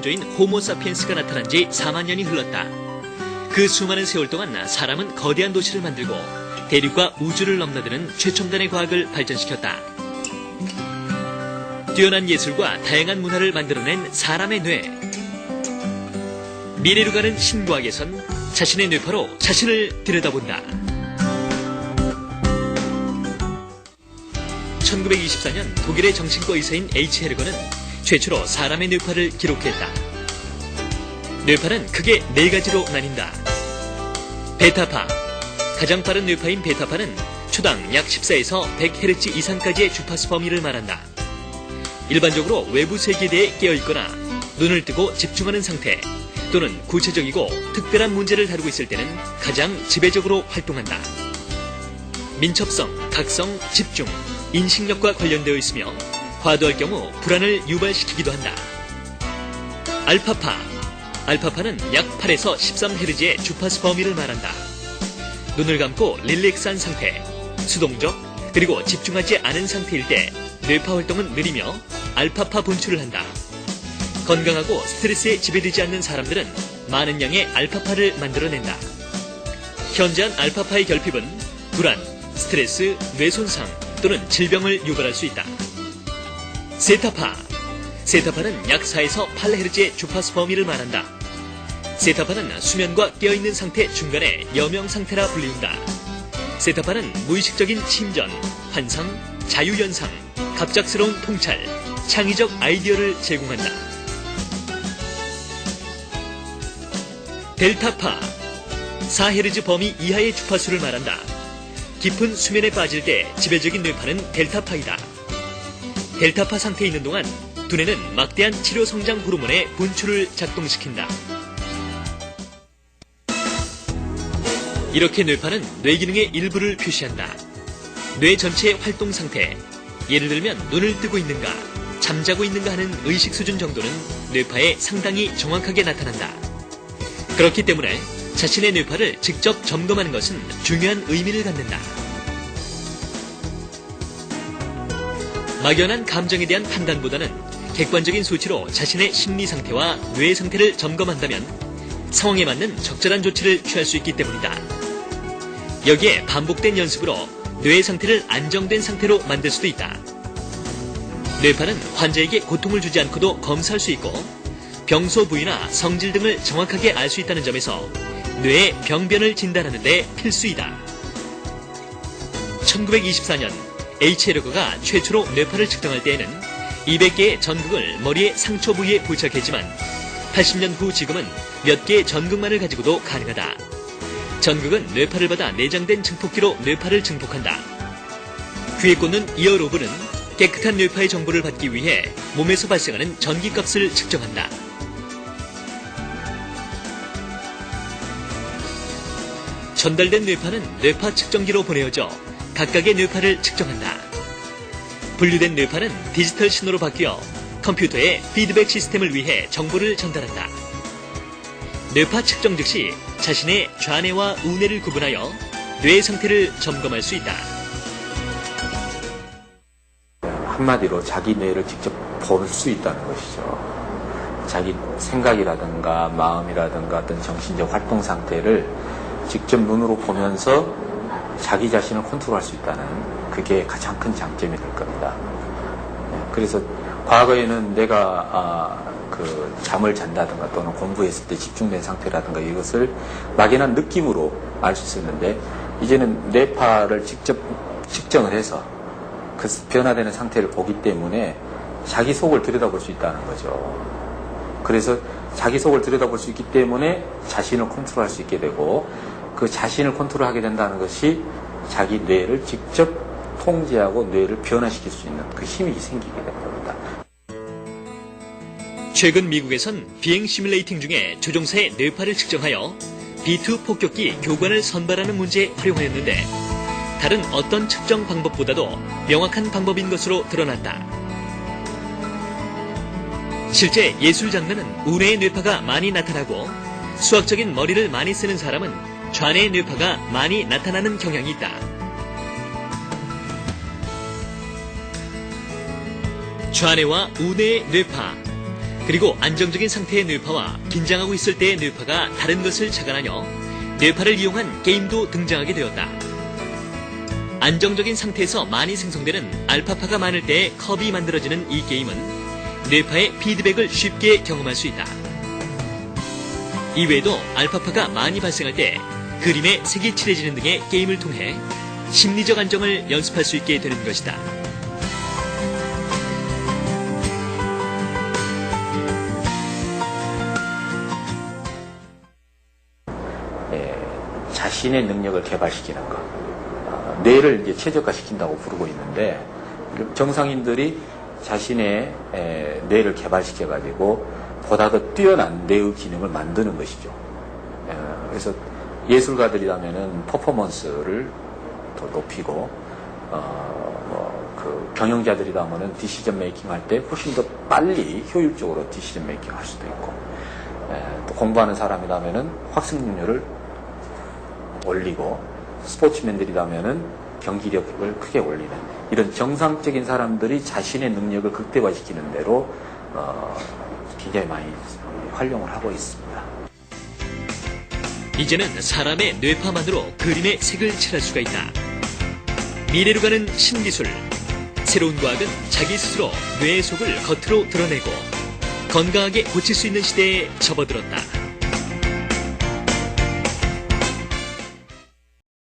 원조인 호모사피엔스가 나타난 지 4만 년이 흘렀다. 그 수많은 세월 동안 사람은 거대한 도시를 만들고 대륙과 우주를 넘나드는 최첨단의 과학을 발전시켰다. 뛰어난 예술과 다양한 문화를 만들어낸 사람의 뇌. 미래로 가는 신과학에선 자신의 뇌파로 자신을 들여다본다. 1924년 독일의 정신과 의사인 H. 헤르거는 최초로 사람의 뇌파를 기록했다. 뇌파는 크게 4가지로 나뉜다. 베타파. 가장 빠른 뇌파인 베타파는 초당 약 14에서 100Hz 이상까지의 주파수 범위를 말한다. 일반적으로 외부 세계에 대해 깨어있거나 눈을 뜨고 집중하는 상태 또는 구체적이고 특별한 문제를 다루고 있을 때는 가장 지배적으로 활동한다. 민첩성, 각성, 집중, 인식력과 관련되어 있으며 과도할 경우 불안을 유발시키기도 한다. 알파파. 알파파는 약 8에서 13Hz의 주파수 범위를 말한다. 눈을 감고 릴렉스한 상태, 수동적, 그리고 집중하지 않은 상태일 때 뇌파 활동은 느리며 알파파 분출을 한다. 건강하고 스트레스에 지배되지 않는 사람들은 많은 양의 알파파를 만들어낸다. 현저한 알파파의 결핍은 불안, 스트레스, 뇌손상 또는 질병을 유발할 수 있다. 세타파. 세타파는 약 4에서 8Hz의 주파수 범위를 말한다. 세타파는 수면과 깨어있는 상태 중간에 여명 상태라 불리운다. 세타파는 무의식적인 침전, 환상, 자유연상, 갑작스러운 통찰, 창의적 아이디어를 제공한다. 델타파. 4Hz 범위 이하의 주파수를 말한다. 깊은 수면에 빠질 때 지배적인 뇌파는 델타파이다. 델타파 상태에 있는 동안 두뇌는 막대한 치료 성장 호르몬의 분출을 작동시킨다. 이렇게 뇌파는 뇌기능의 일부를 표시한다. 뇌 전체의 활동 상태, 예를 들면 눈을 뜨고 있는가, 잠자고 있는가 하는 의식 수준 정도는 뇌파에 상당히 정확하게 나타난다. 그렇기 때문에 자신의 뇌파를 직접 점검하는 것은 중요한 의미를 갖는다. 막연한 감정에 대한 판단보다는 객관적인 수치로 자신의 심리 상태와 뇌 상태를 점검한다면 상황에 맞는 적절한 조치를 취할 수 있기 때문이다. 여기에 반복된 연습으로 뇌 상태를 안정된 상태로 만들 수도 있다. 뇌파는 환자에게 고통을 주지 않고도 검사할 수 있고 병소 부위나 성질 등을 정확하게 알 수 있다는 점에서 뇌의 병변을 진단하는 데 필수이다. 1924년 H. 헤르거가 최초로 뇌파를 측정할 때에는 200개의 전극을 머리의 상처 부위에 부착했지만 80년 후 지금은 몇 개의 전극만을 가지고도 가능하다. 전극은 뇌파를 받아 내장된 증폭기로 뇌파를 증폭한다. 귀에 꽂는 이어로브는 깨끗한 뇌파의 정보를 받기 위해 몸에서 발생하는 전기값을 측정한다. 전달된 뇌파는 뇌파 측정기로 보내어져 각각의 뇌파를 측정한다. 분류된 뇌파는 디지털 신호로 바뀌어 컴퓨터의 피드백 시스템을 위해 정보를 전달한다. 뇌파 측정 즉시 자신의 좌뇌와 우뇌를 구분하여 뇌 상태를 점검할 수 있다. 한마디로 자기 뇌를 직접 볼 수 있다는 것이죠. 자기 생각이라든가 마음이라든가 어떤 정신적 활동 상태를 직접 눈으로 보면서 자기 자신을 컨트롤할 수 있다는 그게 가장 큰 장점이 될 겁니다. 그래서 과거에는 내가 잠을 잔다든가 또는 공부했을 때 집중된 상태라든가 이것을 막연한 느낌으로 알 수 있었는데 이제는 뇌파를 직접 측정을 해서 그 변화되는 상태를 보기 때문에 자기 속을 들여다볼 수 있다는 거죠. 그래서 자기 속을 들여다볼 수 있기 때문에 자신을 컨트롤할 수 있게 되고 그 자신을 컨트롤하게 된다는 것이 자기 뇌를 직접 통제하고 뇌를 변화시킬 수 있는 그 힘이 생기게 된 겁니다. 최근 미국에선 비행 시뮬레이팅 중에 조종사의 뇌파를 측정하여 B-2 폭격기 교관을 선발하는 문제에 활용하였는데 다른 어떤 측정 방법보다도 명확한 방법인 것으로 드러났다. 실제 예술 장르는 우뇌의 뇌파가 많이 나타나고 수학적인 머리를 많이 쓰는 사람은 좌뇌의 뇌파가 많이 나타나는 경향이 있다. 좌뇌와 우뇌의 뇌파, 그리고 안정적인 상태의 뇌파와 긴장하고 있을 때의 뇌파가 다른 것을 착안하여 뇌파를 이용한 게임도 등장하게 되었다. 안정적인 상태에서 많이 생성되는 알파파가 많을 때에 컵이 만들어지는 이 게임은 뇌파의 피드백을 쉽게 경험할 수 있다. 이외에도 알파파가 많이 발생할 때 그림에 색이 칠해지는 등의 게임을 통해 심리적 안정을 연습할 수 있게 되는 것이다. 자신의 능력을 개발시키는 것, 뇌를 이제 최적화시킨다고 부르고 있는데, 정상인들이 자신의 뇌를 개발시켜가지고 보다 더 뛰어난 뇌의 기능을 만드는 것이죠. 그래서 예술가들이라면은 퍼포먼스를 더 높이고, 그 경영자들이라면은 디시전 메이킹 할 때 훨씬 더 빨리 효율적으로 디시전 메이킹 할 수도 있고, 또 공부하는 사람이라면은 학습률을 올리고, 스포츠맨들이라면은 경기력을 크게 올리는, 이런 정상적인 사람들이 자신의 능력을 극대화시키는 대로 굉장히 많이 활용을 하고 있습니다. 이제는 사람의 뇌파만으로 그림에 색을 칠할 수가 있다. 미래로 가는 신기술. 새로운 과학은 자기 스스로 뇌의 속을 겉으로 드러내고 건강하게 고칠 수 있는 시대에 접어들었다.